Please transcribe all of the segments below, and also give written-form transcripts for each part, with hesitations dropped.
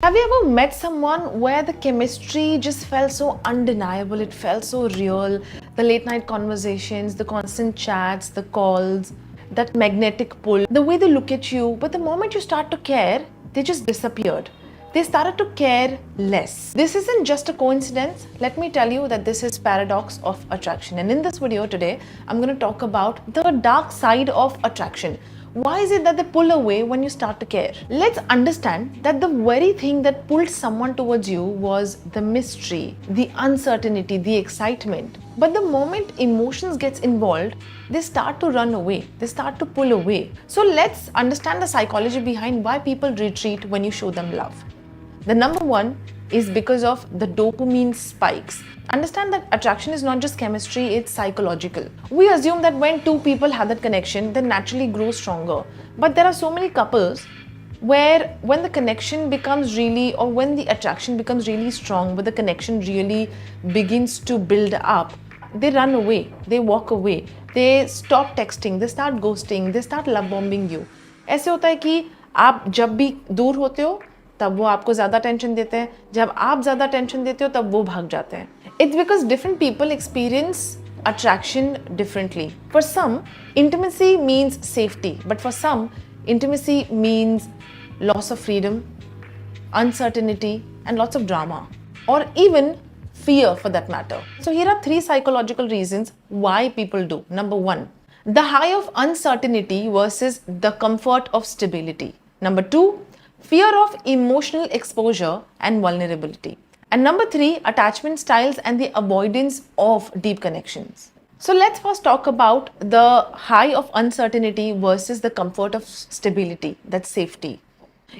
Have you ever met someone where the chemistry just felt so undeniable, it felt so real? The late night conversations, the constant chats, the calls, that magnetic pull, the way they look at you, but the moment you start to care, they just disappeared. They started to care less. This isn't just a coincidence. Let me tell you that this is paradox of attraction. And in this video today, I'm going to talk about the dark side of attraction. Why is it that they pull away when you start to care? Let's understand that the very thing that pulled someone towards you was the mystery, the uncertainty, the excitement. But the moment emotions gets involved, they start to run away. They start to pull away. So let's understand the psychology behind why people retreat when you show them love. The number one is because of the dopamine spikes. Understand that attraction is not just chemistry, it's psychological. We assume that when two people have that connection, they naturally grow stronger. But there are so many couples where when the connection becomes really, or when the attraction becomes really strong, but the connection really begins to build up, they run away, they walk away, they stop texting, they start ghosting, they start love bombing you. ऐसे होता है कि आप जब भी दूर होते हो तब वो आपको ज़्यादा टेंशन देते हैं, जब आप ज़्यादा टेंशन देते हो तब वो भाग जाते हैं. It's because different people experience attraction differently. For some, intimacy means safety, but for some, intimacy means loss of freedom, uncertainty, and lots of drama, or even fear for that matter. So here are three psychological reasons why people do. Number one, the high of uncertainty versus the comfort of stability. Number two, fear of emotional exposure and vulnerability. And number three, attachment styles and the avoidance of deep connections. So let's first talk about the high of uncertainty versus the comfort of stability, that's safety.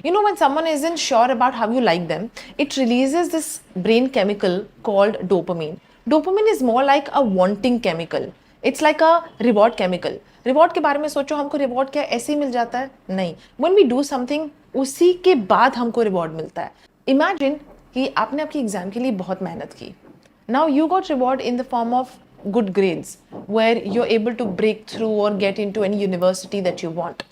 You know, when someone isn't sure about how you like them, it releases this brain chemical called dopamine. Dopamine is more like a wanting chemical. It's like a reward chemical. Reward के बारे में सोचो, हमको reward क्या ऐसे ही मिल जाता है? नहीं. When we do something, उसी के बाद हमको रिवॉर्ड मिलता है. Imagine कि आपने आपकी एग्जाम के लिए बहुत मेहनत की. Now you got reward in the form of good grades, where you're able to break through or get into any university that you want.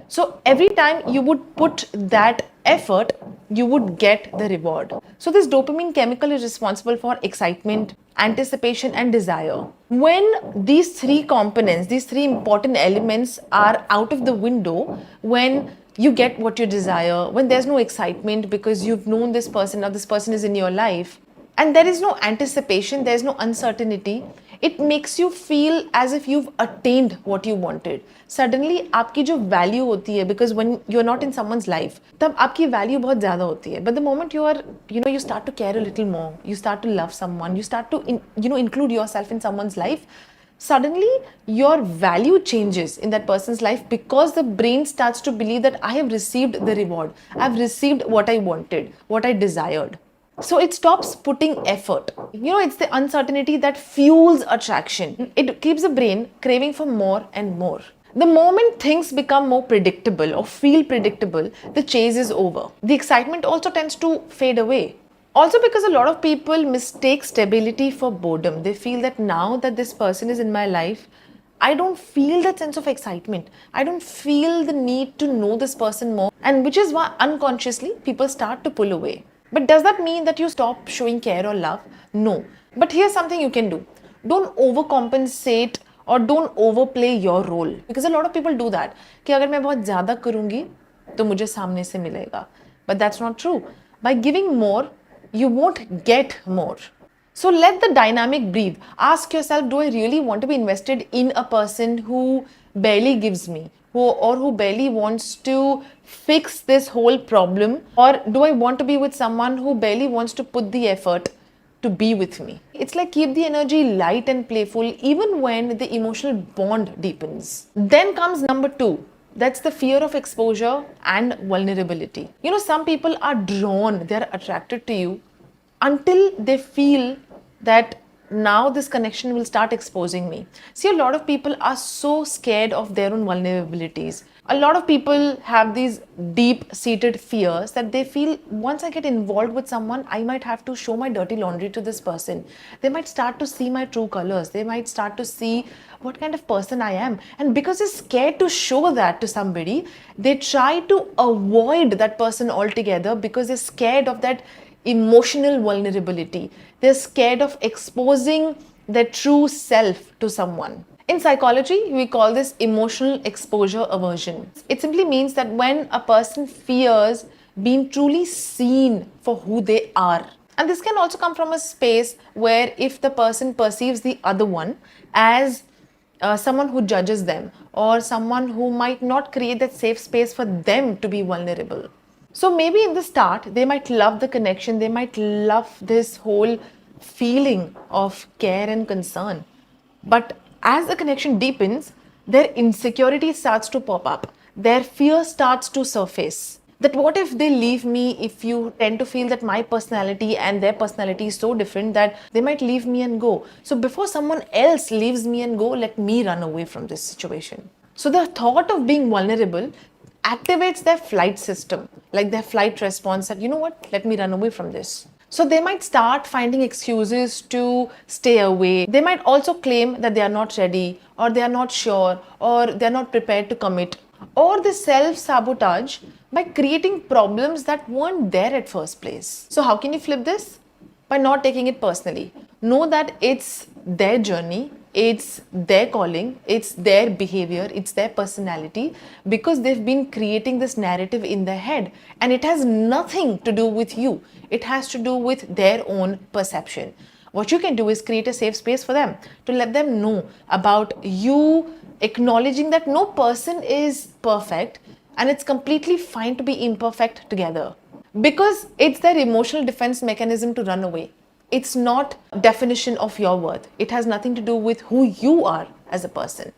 So every time you would put that effort, you would get the reward. So this dopamine chemical is responsible for excitement, anticipation, and desire. When these three components, these three important elements are out of the window, when you get what you desire, when there's no excitement because you've known this person, now this person is in your life, and there is no anticipation, there's no uncertainty, it makes you feel as if you've attained what you wanted. Suddenly आपकी जो value होती है, because when you're not in someone's life, तब आपकी value बहुत ज़्यादा होती है. But the moment you are, you start to care a little more, you start to love someone, you start to include yourself in someone's life, suddenly your value changes in that person's life because the brain starts to believe that I have received the reward, I've received what I wanted, what I desired. So it stops putting effort. It's the uncertainty that fuels attraction. It keeps the brain craving for more and more. The moment things become more predictable or feel predictable, the chase is over. The excitement also tends to fade away. Also because a lot of people mistake stability for boredom. They feel that now that this person is in my life, I don't feel that sense of excitement. I don't feel the need to know this person more. And which is why unconsciously people start to pull away. But does that mean that you stop showing care or love? No. But here's something you can do. Don't overcompensate or don't overplay your role. Because a lot of people do that. कि अगर मैं बहुत ज़्यादा करूँगी तो मुझे सामने से मिलेगा. But that's not true. By giving more, you won't get more. So let the dynamic breathe. Ask yourself, do I really want to be invested in a person who barely gives me? Who barely wants to fix this whole problem, or do I want to be with someone who barely wants to put the effort to be with me? It's like keep the energy light and playful even when the emotional bond deepens. Then comes number two. That's the fear of exposure and vulnerability. Some people are drawn, they're attracted to you until they feel that now this connection will start exposing me. See, a lot of people are so scared of their own vulnerabilities. A lot of people have these deep-seated fears that they feel once I get involved with someone, I might have to show my dirty laundry to this person. They might start to see my true colors. They might start to see what kind of person I am. And because they're scared to show that to somebody, they try to avoid that person altogether because they're scared of that emotional vulnerability. They're scared of exposing their true self to someone. In psychology, we call this emotional exposure aversion. It simply means that when a person fears being truly seen for who they are. And this can also come from a space where if the person perceives the other one as someone who judges them or someone who might not create that safe space for them to be vulnerable. So maybe in the start, they might love the connection, they might love this whole feeling of care and concern. But as the connection deepens, their insecurity starts to pop up, their fear starts to surface. That what if they leave me, if you tend to feel that my personality and their personality is so different that they might leave me and go. So before someone else leaves me and go, let me run away from this situation. So the thought of being vulnerable activates their flight system, like their flight response that, you know what, let me run away from this. So they might start finding excuses to stay away. They might also claim that they are not ready or they are not sure or they are not prepared to commit. Or they self-sabotage by creating problems that weren't there at first place. So how can you flip this? By not taking it personally. Know that it's their journey, it's their calling, it's their behavior, it's their personality, because they've been creating this narrative in their head and it has nothing to do with you. It has to do with their own perception. What you can do is create a safe space for them to let them know about you, acknowledging that no person is perfect and it's completely fine to be imperfect together. Because it's their emotional defense mechanism to run away. It's not definition of your worth. It has nothing to do with who you are as a person.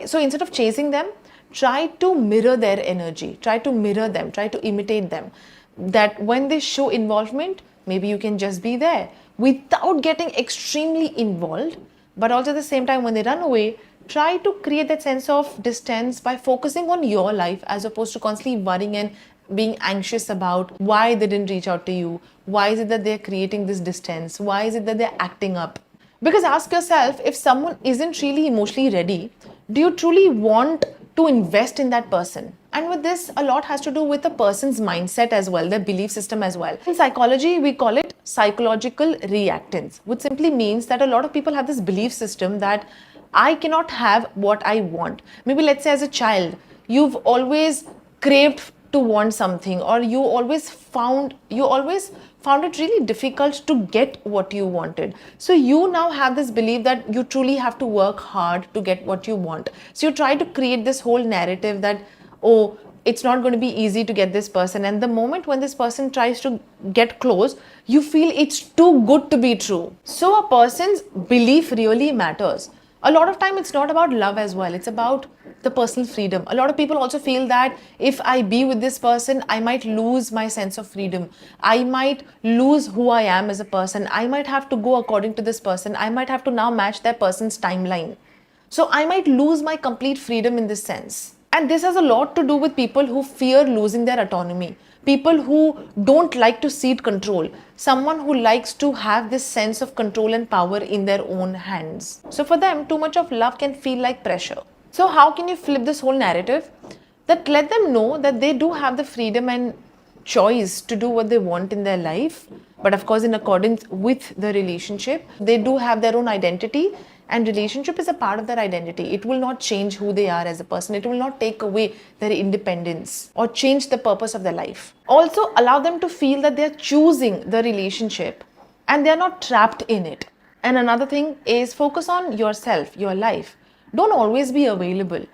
So instead of chasing them, try to mirror their energy. Try to mirror them. Try to imitate them. That when they show involvement, maybe you can just be there without getting extremely involved. But also at the same time, when they run away, try to create that sense of distance by focusing on your life as opposed to constantly worrying and being anxious about why they didn't reach out to you. Why is it that they're creating this distance? Why is it that they're acting up? Because ask yourself, if someone isn't really emotionally ready, do you truly want to invest in that person? And with this, a lot has to do with a person's mindset as well, their belief system as well. In psychology, we call it psychological reactance, which simply means that a lot of people have this belief system that I cannot have what I want. Maybe let's say as a child, you've always craved to want something, or you always found it really difficult to get what you wanted. So you now have this belief that you truly have to work hard to get what you want. So you try to create this whole narrative that, oh, it's not going to be easy to get this person. And the moment when this person tries to get close, you feel it's too good to be true. So a person's belief really matters. A lot of time it's not about love as well. It's about the personal freedom. A lot of people also feel that if I be with this person, I might lose my sense of freedom. I might lose who I am as a person. I might have to go according to this person. I might have to now match that person's timeline. So I might lose my complete freedom in this sense. And this has a lot to do with people who fear losing their autonomy. People who don't like to cede control. Someone who likes to have this sense of control and power in their own hands. So for them, too much of love can feel like pressure. So how can you flip this whole narrative? That let them know that they do have the freedom and choice to do what they want in their life. But of course, in accordance with the relationship, they do have their own identity. And relationship is a part of their identity. It will not change who they are as a person. It will not take away their independence or change the purpose of their life. Also, allow them to feel that they're choosing the relationship and they're not trapped in it. And another thing is focus on yourself, your life. Don't always be available.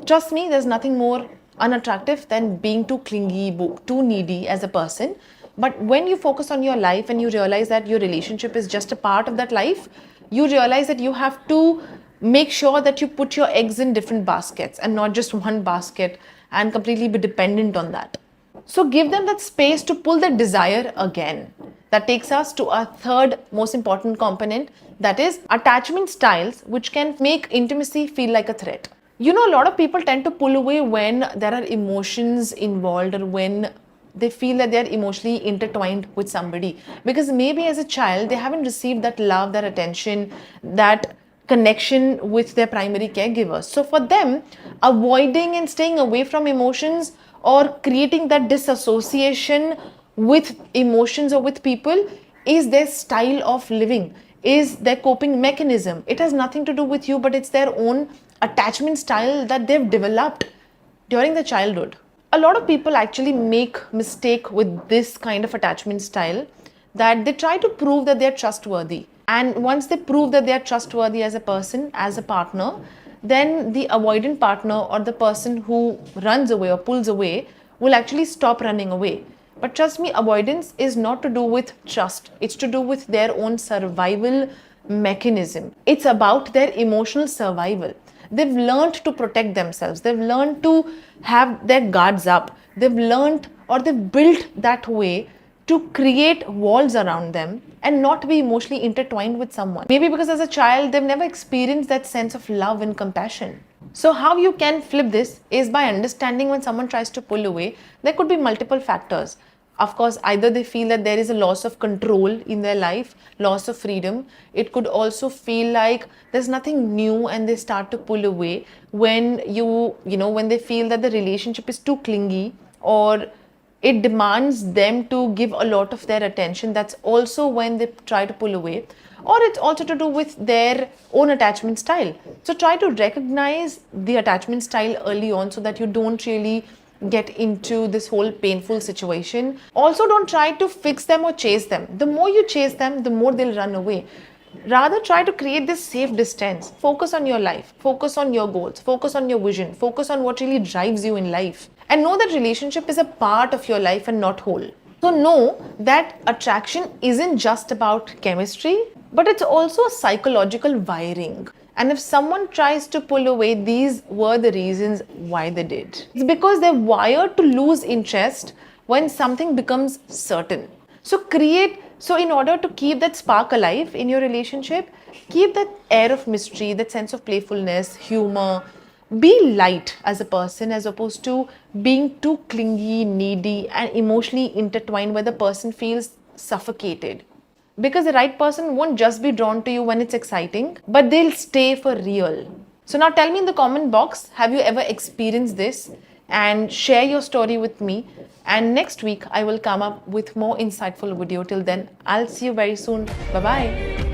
Trust me, there's nothing more unattractive than being too clingy, too needy as a person. But when you focus on your life and you realize that your relationship is just a part of that life, you realize that you have to make sure that you put your eggs in different baskets and not just one basket and completely be dependent on that. So give them that space to pull that desire again. That takes us to our third most important component, that is attachment styles, which can make intimacy feel like a threat. You know, a lot of people tend to pull away when there are emotions involved, or when they feel that they're emotionally intertwined with somebody, because maybe as a child they haven't received that love, that attention, that connection with their primary caregivers. So for them, avoiding and staying away from emotions, or creating that disassociation with emotions or with people, is their style of living, is their coping mechanism. It has nothing to do with you, but it's their own attachment style that they've developed during the childhood. A lot of people actually make mistake with this kind of attachment style, that they try to prove that they're trustworthy, and once they prove that they're trustworthy as a person, as a partner, then the avoidant partner, or the person who runs away or pulls away, will actually stop running away. But trust me, avoidance is not to do with trust. It's to do with their own survival mechanism. It's about their emotional survival. They've learned to protect themselves. They've learned to have their guards up. They've learned, or they've built that way to create walls around them and not be emotionally intertwined with someone. Maybe because as a child, they've never experienced that sense of love and compassion. So how you can flip this is by understanding when someone tries to pull away, there could be multiple factors. Of course, either they feel that there is a loss of control in their life, loss of freedom. It could also feel like there's nothing new and they start to pull away when when they feel that the relationship is too clingy, or it demands them to give a lot of their attention. That's also when they try to pull away. Or it's also to do with their own attachment style. So try to recognize the attachment style early on, so that you don't really get into this whole painful situation. Also, don't try to fix them or chase them. The more you chase them, the more they'll run away. Rather, try to create this safe distance. Focus on your life, focus on your goals, focus on your vision, focus on what really drives you in life. And know that relationship is a part of your life and not whole. So know that attraction isn't just about chemistry, but it's also a psychological wiring. And if someone tries to pull away, these were the reasons why they did. It's because they're wired to lose interest when something becomes certain. So in order to keep that spark alive in your relationship, keep that air of mystery, that sense of playfulness, humor. Be light as a person, as opposed to being too clingy, needy, and emotionally intertwined where the person feels suffocated. Because the right person won't just be drawn to you when it's exciting, but they'll stay for real. So now tell me in the comment box, have you ever experienced this? And share your story with me. And next week, I will come up with more insightful video. Till then, I'll see you very soon. Bye-bye.